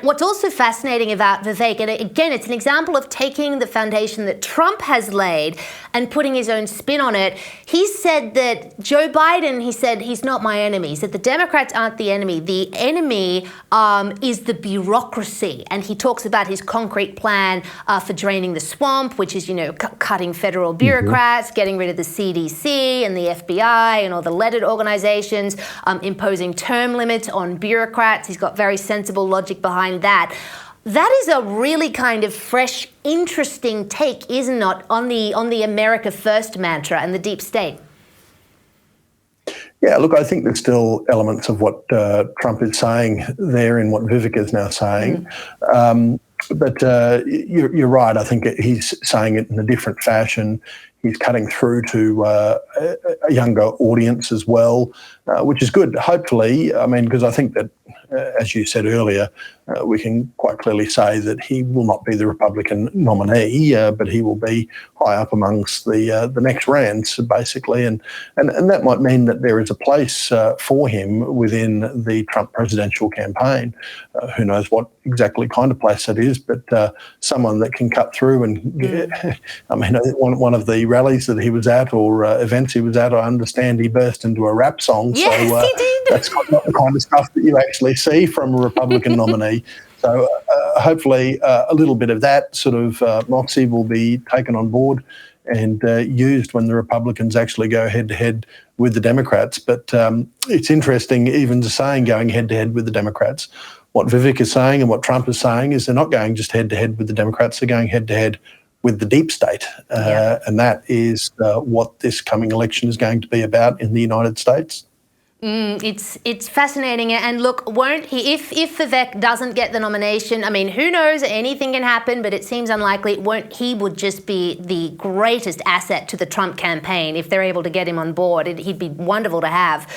What's also fascinating about Vivek, and again, it's an example of taking the foundation that Trump has laid and putting his own spin on it. He said that Joe Biden, he said, he's not my enemy. He said the Democrats aren't the enemy. The enemy is the bureaucracy. And he talks about his concrete plan for draining the swamp, which is, cutting federal bureaucrats, getting rid of the CDC and the FBI and all the leaded organizations, imposing term limits on bureaucrats. He's got very sensible logic behind that. That is a really kind of fresh, interesting take, isn't it, on the America First mantra and the deep state? Yeah, look, I think there's still elements of what Trump is saying there in what Vivek is now saying. But you're right. I think he's saying it in a different fashion. He's cutting through to a younger audience as well, which is good. Hopefully, because I think that, as you said earlier, we can quite clearly say that he will not be the Republican nominee, but he will be high up amongst the next rounds, basically. And that might mean that there is a place for him within the Trump presidential campaign. Who knows what exactly kind of place that is, but someone that can cut through and one of the rallies that he was at or events he was at, I understand he burst into a rap song. Yes, so he did. That's not the kind of stuff that you actually see from a Republican nominee. So hopefully a little bit of that sort of moxie will be taken on board and used when the Republicans actually go head-to-head with the Democrats. But it's interesting, even saying going head-to-head with the Democrats. What Vivek is saying and what Trump is saying is they're not going just head-to-head with the Democrats, they're going head-to-head with the deep state. And that is what this coming election is going to be about in the United States. It's fascinating, and look, won't he? If Vivek doesn't get the nomination, who knows? Anything can happen, but it seems unlikely. He would just be the greatest asset to the Trump campaign if they're able to get him on board. He'd be wonderful to have.